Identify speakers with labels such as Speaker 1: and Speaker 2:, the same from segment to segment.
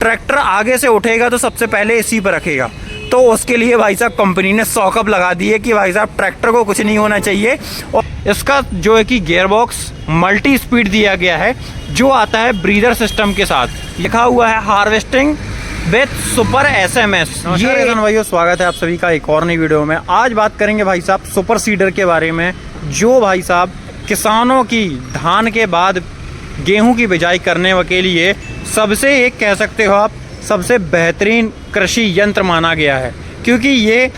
Speaker 1: Tractor आगे से उठेगा तो सबसे पहले इसी पर रखेगा। तो उसके लिए भाई साहब कंपनी ने सॉकअप लगा दी है कि भाई साहब ट्रैक्टर को कुछ नहीं होना चाहिए। और इसका जो है कि गियर बॉक्स मल्टी स्पीड दिया गया है, जो आता है ब्रीदर सिस्टम के साथ। लिखा हुआ है हार्वेस्टिंग विथ सुपर SMS। ये किसान भाइयों, स्वागत है आप सभी का एक और नई वीडियो में। आज बात करेंगे भाई साहब सुपर सीडर के बारे में, जो भाई साहब किसानों की धान के बाद गेहूं की बिजाई करने के लिए सबसे एक कह सकते हो आप सबसे बेहतरीन कृषि यंत्र माना गया है, क्योंकि ये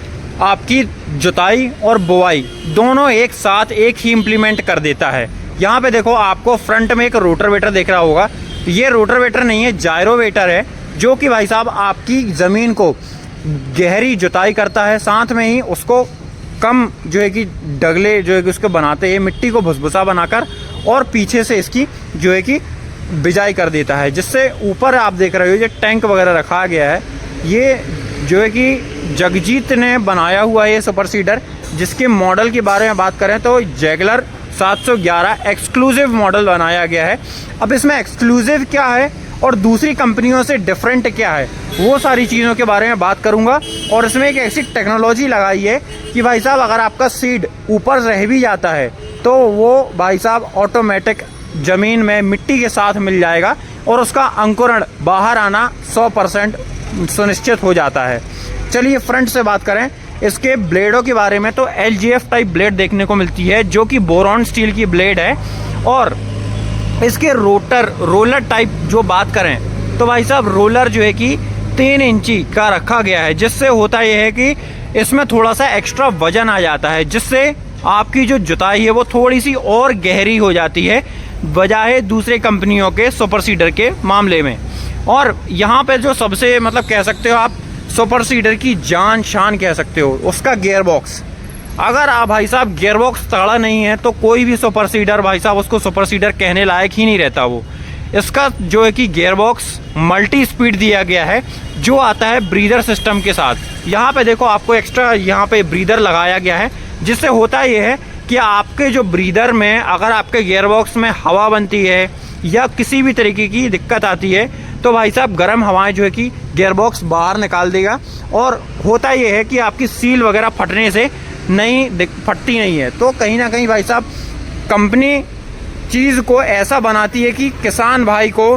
Speaker 1: आपकी जुताई और बुआई दोनों एक साथ एक ही इम्प्लीमेंट कर देता है। यहाँ पे देखो, आपको फ्रंट में एक रोटावेटर दिख रहा होगा। ये रोटावेटर नहीं है, जायरोवेटर है, जो कि भाई साहब आपकी ज़मीन को गहरी जुताई करता है, साथ में ही उसको कम जो है कि डगले जो है कि उसको बनाते हैं, मिट्टी को भुसभुसा बनाकर, और पीछे से इसकी जो है कि बिजाई कर देता है। जिससे ऊपर आप देख रहे हो ये टैंक वगैरह रखा गया है। ये जो है कि जगजीत ने बनाया हुआ है ये सुपर सीडर, जिसके मॉडल के बारे में बात करें तो जैगलर 711 एक्सक्लूसिव मॉडल बनाया गया है। अब इसमें एक्सक्लूसिव क्या है और दूसरी कंपनियों से डिफरेंट क्या है, वो सारी चीज़ों के बारे में बात करूंगा। और इसमें एक ऐसी टेक्नोलॉजी लगाई है कि भाई साहब अगर आपका सीड ऊपर रह भी जाता है तो वो भाई साहब ऑटोमेटिक ज़मीन में मिट्टी के साथ मिल जाएगा और उसका अंकुरण बाहर आना 100% सुनिश्चित हो जाता है। चलिए फ्रंट से बात करें इसके ब्लेडों के बारे में, तो LGF टाइप ब्लेड देखने को मिलती है, जो कि बोरॉन स्टील की ब्लेड है। और इसके रोलर टाइप जो बात करें तो भाई साहब रोलर जो है कि 3 इंची का रखा गया है, जिससे होता यह है कि इसमें थोड़ा सा एक्स्ट्रा वजन आ जाता है, जिससे आपकी जो जुताई है वो थोड़ी सी और गहरी हो जाती है बजाय दूसरे कंपनियों के सुपर सीडर के मामले में। और यहाँ पे जो सबसे मतलब कह सकते हो आप सुपर सीडर की जान शान कह सकते हो, उसका गियर बॉक्स। अगर आप भाई साहब गियर बॉक्स तगड़ा नहीं है तो कोई भी सुपर सीडर भाई साहब उसको सुपर सीडर कहने लायक ही नहीं रहता वो। इसका जो है कि गियर बॉक्स मल्टी स्पीड दिया गया है, जो आता है ब्रीदर सिस्टम के साथ। यहाँ पे देखो, आपको एक्स्ट्रा यहाँ पे ब्रीदर लगाया गया है, जिससे होता ये है कि आपके जो ब्रीदर में अगर आपके गियर बॉक्स में हवा बनती है या किसी भी तरीके की दिक्कत आती है तो भाई साहब गर्म हवाएं जो है कि गियर बॉक्स बाहर निकाल देगा। और होता ये है कि आपकी सील वगैरह फटने से फटती नहीं है। तो कहीं ना कहीं भाई साहब कंपनी चीज़ को ऐसा बनाती है कि किसान भाई को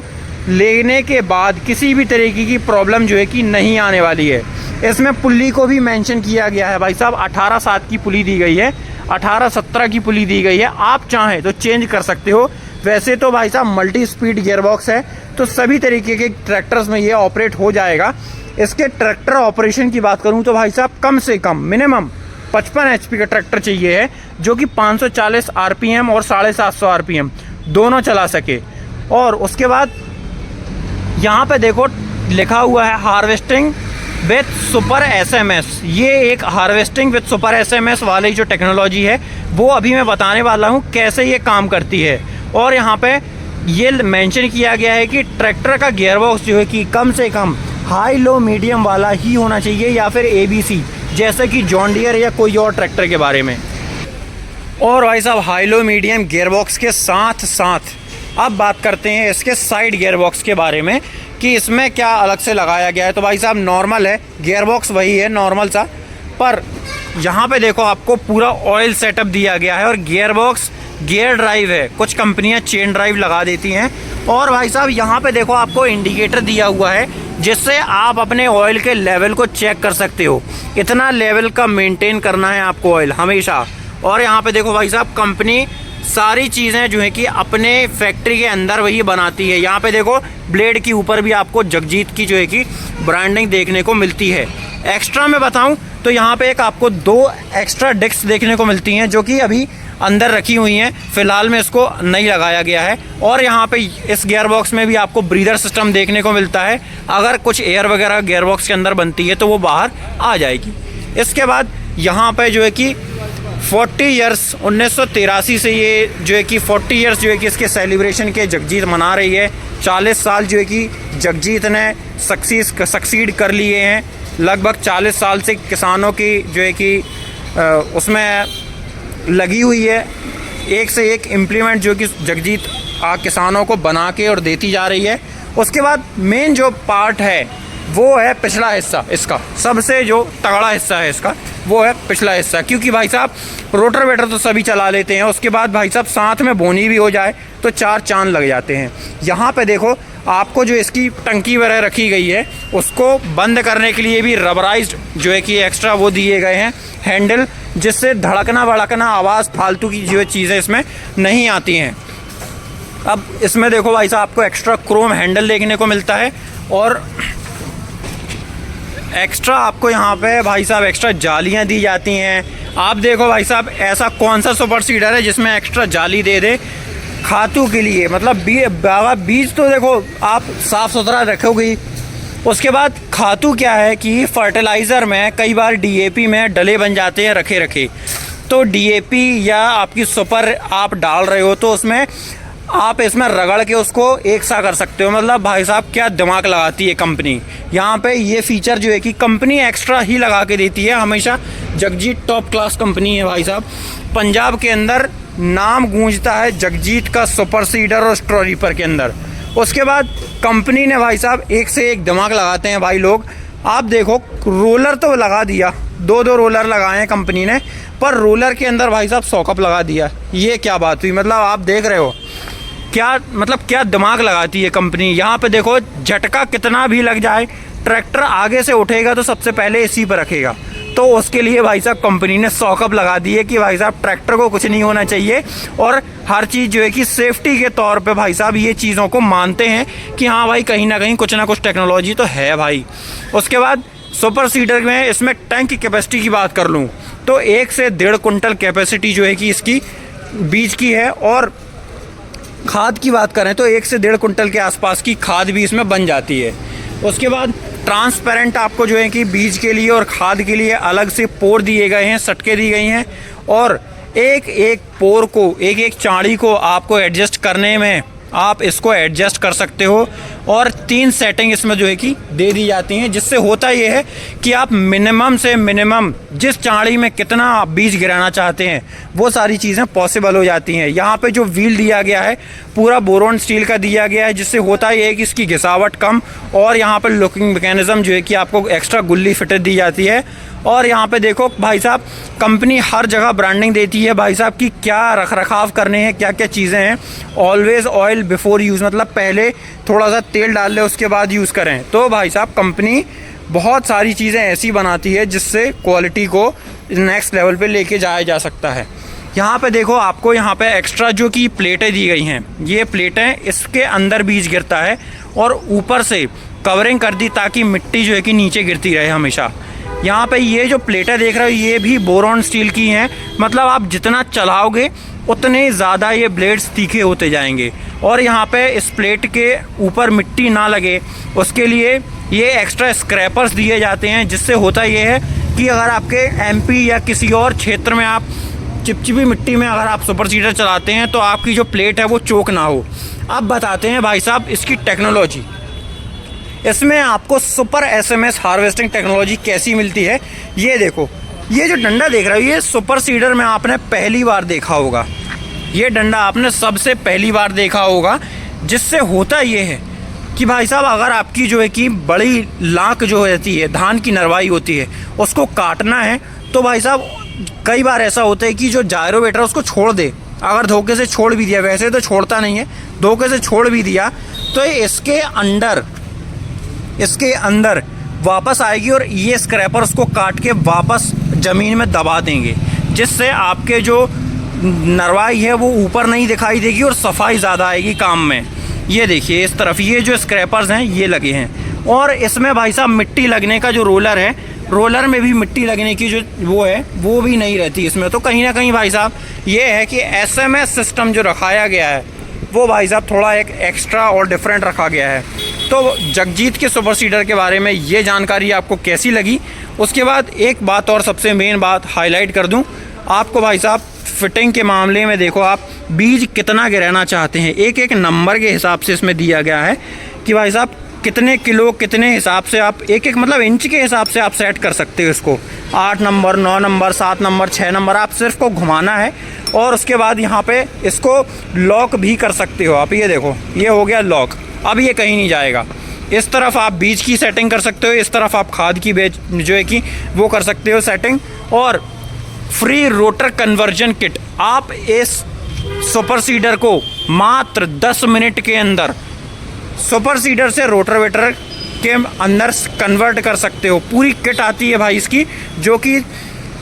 Speaker 1: लेने के बाद किसी भी तरीके की प्रॉब्लम जो है कि नहीं आने वाली है। इसमें पुल्ली को भी मेंशन किया गया है भाई साहब, 18/7 की पुली दी गई है, 18/17 की पुली दी गई है। आप चाहें तो चेंज कर सकते हो। वैसे तो भाई साहब मल्टी स्पीड गियर बॉक्स है, तो सभी तरीके के ट्रैक्टर्स में ये ऑपरेट हो जाएगा। इसके ट्रैक्टर ऑपरेशन की बात करूं तो भाई साहब कम से कम मिनिमम 55 HP का ट्रैक्टर चाहिए है, जो कि 540 RPM और 750 RPM दोनों चला सके। और उसके बाद यहाँ पे देखो लिखा हुआ है हार्वेस्टिंग विथ सुपर SMS। ये एक हार्वेस्टिंग विथ सुपर SMS वाली जो टेक्नोलॉजी है वो अभी मैं बताने वाला हूँ कैसे ये काम करती है। और यहाँ पे ये मेंशन किया गया है कि ट्रैक्टर का गियर बॉक्स जो है कि कम से कम हाई लो मीडियम वाला ही होना चाहिए, या फिर ABC, जैसे कि जॉन डियर या कोई और ट्रैक्टर के बारे में। और भाई साहब high low medium gear box के साथ साथ अब बात करते हैं इसके साइड गियर बॉक्स के बारे में कि इसमें क्या अलग से लगाया गया है। तो भाई साहब नॉर्मल है, गियर बॉक्स वही है नॉर्मल सा, पर यहाँ पे देखो आपको पूरा ऑयल सेटअप दिया गया है। और गियर बॉक्स गियर ड्राइव है, कुछ कंपनियां चेन ड्राइव लगा देती हैं। और भाई साहब यहाँ पे देखो आपको इंडिकेटर दिया हुआ है, जिससे आप अपने ऑयल के लेवल को चेक कर सकते हो। इतना लेवल का मेंटेन करना है आपको ऑयल हमेशा। और यहाँ पे देखो भाई साहब कंपनी सारी चीज़ें जो है कि अपने फैक्ट्री के अंदर वही बनाती है। यहाँ पे देखो ब्लेड के ऊपर भी आपको जगजीत की जो है कि ब्रांडिंग देखने को मिलती है। एक्स्ट्रा में बताऊं तो यहाँ पे एक आपको 2 एक्स्ट्रा डिस्क देखने को मिलती हैं, जो कि अभी अंदर रखी हुई हैं, फिलहाल में इसको नहीं लगाया गया है। और यहाँ पे इस गियर बॉक्स में भी आपको ब्रीदर सिस्टम देखने को मिलता है, अगर कुछ एयर वगैरह गियर बॉक्स के अंदर बनती है तो वो बाहर आ जाएगी। इसके बाद यहाँ पे जो है कि 40 ईयर्स 1983 से ये जो है कि 40 ईयर्स जो है कि इसके सेलिब्रेशन के जगजीत मना रही है। 40 साल जो है कि जगजीत ने सक्सीड कर लिए हैं। लगभग 40 साल से किसानों की जो है कि उसमें लगी हुई है, एक से एक इम्प्लीमेंट जो कि जगजीत किसानों को बना के और देती जा रही है। उसके बाद मेन जो पार्ट है वो है पिछला हिस्सा, इसका सबसे जो तगड़ा हिस्सा है इसका वो है पिछला हिस्सा, क्योंकि भाई साहब रोटर तो सभी चला लेते हैं, उसके बाद भाई साहब साथ में बोनी भी हो जाए तो 4 चांद लग जाते हैं। यहाँ पे देखो आपको जो इसकी टंकी वगैरह रखी गई है उसको बंद करने के लिए भी रबराइज्ड जो है कि एक्स्ट्रा वो दिए गए हैं हैंडल, जिससे धड़कना भड़कना आवाज़ फालतू की जो चीज़ें इसमें नहीं आती हैं। अब इसमें देखो भाई साहब आपको एक्स्ट्रा क्रोम हैंडल देखने को मिलता है और एक्स्ट्रा आपको यहाँ पे भाई साहब एक्स्ट्रा जालियाँ दी जाती हैं। आप देखो भाई साहब ऐसा कौन सा सुपर सीडर है जिसमें एक्स्ट्रा जाली दे दे खातू के लिए, मतलब बीज तो देखो आप साफ़ सुथरा रखोगी। उसके बाद खातू क्या है कि फर्टिलाइज़र में कई बार डीएपी में डले बन जाते हैं रखे रखे, तो डीएपी या आपकी सुपर आप डाल रहे हो तो उसमें आप इसमें रगड़ के उसको एक सा कर सकते हो। मतलब भाई साहब क्या दिमाग लगाती है कंपनी, यहाँ पे ये फीचर जो है कि कंपनी एक्स्ट्रा ही लगा के देती है हमेशा। जगजीत टॉप क्लास कंपनी है भाई साहब, पंजाब के अंदर नाम गूंजता है जगजीत का सुपर सीडर और स्ट्रॉ रीपर के अंदर। उसके बाद कंपनी ने भाई साहब एक से एक दिमाग लगाते हैं भाई लोग। आप देखो रोलर तो लगा दिया, 2 रोलर लगाए हैं कंपनी ने, पर रोलर के अंदर भाई साहब सॉकअप लगा दिया। ये क्या बात हुई, मतलब आप देख रहे हो क्या दिमाग लगाती है कंपनी। यहाँ पे देखो झटका कितना भी लग जाए ट्रैक्टर आगे से उठेगा तो सबसे पहले इसी पर रखेगा, तो उसके लिए भाई साहब कंपनी ने सॉकअप लगा दी है कि भाई साहब ट्रैक्टर को कुछ नहीं होना चाहिए। और हर चीज़ जो है कि सेफ्टी के तौर पे भाई साहब ये चीज़ों को मानते हैं कि हाँ भाई कहीं ना कहीं कुछ ना कुछ टेक्नोलॉजी तो है भाई। उसके बाद सुपर सीडर में इसमें टैंक की कैपेसिटी की बात कर लूँ तो 1 से 1.5 कुंटल कैपेसिटी जो है कि इसकी बीज की है, और खाद की बात करें तो 1 से 1.5 कुंटल के आसपास की खाद भी इसमें बन जाती है। उसके बाद ट्रांसपेरेंट आपको जो है कि बीज के लिए और खाद के लिए अलग से पोर दिए गए हैं, सटके दी गई हैं, और एक एक पोर को एक एक चाड़ी को आपको एडजस्ट करने में आप इसको एडजस्ट कर सकते हो। और 3 सेटिंग इसमें जो है कि दे दी जाती हैं, जिससे होता ये है कि आप मिनिमम से मिनिमम जिस चाड़ी में कितना आप बीज गिराना चाहते हैं वो सारी चीज़ें पॉसिबल हो जाती हैं। यहाँ पे जो व्हील दिया गया है पूरा बोरोन स्टील का दिया गया है, जिससे होता ये है कि इसकी घिसावट कम, और यहाँ पर लुकिंग मैकेनिज्म जो है कि आपको एक्स्ट्रा गुल्ली फिटेड दी जाती है। और यहाँ पे देखो भाई साहब कंपनी हर जगह ब्रांडिंग देती है भाई साहब कि क्या रख रखाव करने हैं, क्या क्या चीज़ें हैं। ऑलवेज़ ऑयल बिफोर यूज़, मतलब पहले थोड़ा सा तेल डाल ले उसके बाद यूज़ करें। तो भाई साहब कंपनी बहुत सारी चीज़ें ऐसी बनाती है जिससे क्वालिटी को नेक्स्ट लेवल पे लेके जाया जा सकता है। यहाँ पे देखो आपको यहाँ पे एक्स्ट्रा जो कि प्लेटें दी गई हैं, ये प्लेटें इसके अंदर बीज गिरता है और ऊपर से कवरिंग कर दी ताकि मिट्टी जो है कि नीचे गिरती रहे हमेशा। यहाँ पे ये जो प्लेटें देख रहे हो ये भी बोरॉन स्टील की हैं, मतलब आप जितना चलाओगे उतने ज़्यादा ये ब्लेड्स तीखे होते जाएंगे। और यहाँ पे इस प्लेट के ऊपर मिट्टी ना लगे उसके लिए ये एक्स्ट्रा स्क्रैपर्स दिए जाते हैं, जिससे होता ये है कि अगर आपके एमपी या किसी और क्षेत्र में आप चिपचिपी मिट्टी में अगर आप सुपर सीडर चलाते हैं तो आपकी जो प्लेट है वो चोक ना हो। अब बताते हैं भाई साहब इसकी टेक्नोलॉजी। इसमें आपको सुपर एसएमएस हार्वेस्टिंग टेक्नोलॉजी कैसी मिलती है, ये देखो। ये जो डंडा देख रहे हो ये सुपर सीडर में आपने पहली बार देखा होगा, ये डंडा आपने सबसे पहली बार देखा होगा। जिससे होता ये है कि भाई साहब अगर आपकी जो है कि बड़ी लाख जो रहती है, धान की नरवाई होती है, उसको काटना है तो भाई साहब कई बार ऐसा होता है कि जो जायरोवेटर उसको छोड़ दे, अगर धोखे से छोड़ भी दिया, वैसे तो छोड़ता नहीं है, धोखे से छोड़ भी दिया तो इसके अंदर वापस आएगी और ये स्क्रैपर उसको काट के वापस ज़मीन में दबा देंगे, जिससे आपके जो नरवाई है वो ऊपर नहीं दिखाई देगी और सफाई ज़्यादा आएगी काम में। ये देखिए इस तरफ ये जो स्क्रैपर्स हैं ये लगे हैं, और इसमें भाई साहब मिट्टी लगने का जो रोलर है, रोलर में भी मिट्टी लगने की जो वो है वो भी नहीं रहती इसमें। तो कहीं ना कहीं भाई साहब ये है कि एसएमएस सिस्टम जो रखाया गया है वो भाई साहब थोड़ा एक एक्स्ट्रा और डिफरेंट रखा गया है। तो जगजीत के सुपर सीडर के बारे में ये जानकारी आपको कैसी लगी। उसके बाद एक बात और सबसे मेन बात हाईलाइट कर दूं आपको भाई साहब, फिटिंग के मामले में देखो आप बीज कितना गिराना चाहते हैं, एक एक नंबर के हिसाब से इसमें दिया गया है कि भाई साहब कितने किलो कितने हिसाब से आप एक एक मतलब इंच के हिसाब से आप सेट कर सकते हो इसको। 8 नंबर, 9 नंबर, 7 नंबर, 6 नंबर, आप सिर्फ को घुमाना है और उसके बाद यहाँ पे इसको लॉक भी कर सकते हो आप। ये देखो ये हो गया लॉक, अब ये कहीं नहीं जाएगा। इस तरफ आप बीज की सेटिंग कर सकते हो, इस तरफ आप खाद की बेच जो है कि वो कर सकते हो सेटिंग। और फ्री रोटर कन्वर्जन किट, आप इस सुपर सीडर को मात्र 10 मिनट के अंदर सुपर सीडर से रोटावेटर के अंदर कन्वर्ट कर सकते हो। पूरी किट आती है भाई इसकी, जो कि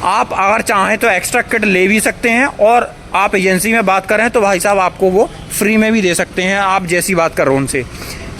Speaker 1: आप अगर चाहें तो एक्स्ट्रा किट ले भी सकते हैं, और आप एजेंसी में बात करें तो भाई साहब आपको वो फ्री में भी दे सकते हैं, आप जैसी बात करो उनसे।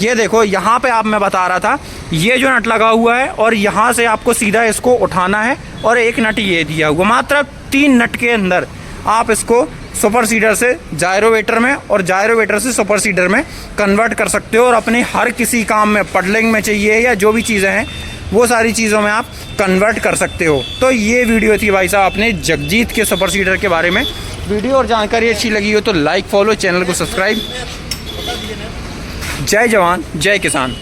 Speaker 1: ये देखो यहाँ पे आप मैं बता रहा था, ये जो नट लगा हुआ है और यहाँ से आपको सीधा इसको उठाना है और एक नट ये दिया हुआ, मात्र 3 नट के अंदर आप इसको सुपर सीडर से जायरोवेटर में और जायरोवेटर से सुपर सीडर में कन्वर्ट कर सकते हो और अपने हर किसी काम में, पडलिंग में चाहिए या जो भी चीज़ें हैं वो सारी चीज़ों में आप कन्वर्ट कर सकते हो। तो ये वीडियो थी भाई साहब अपने जगजीत के सुपर सीडर के बारे में। वीडियो और जानकारी अच्छी लगी हो तो लाइक, फॉलो, चैनल को सब्सक्राइब। जय जवान जय किसान।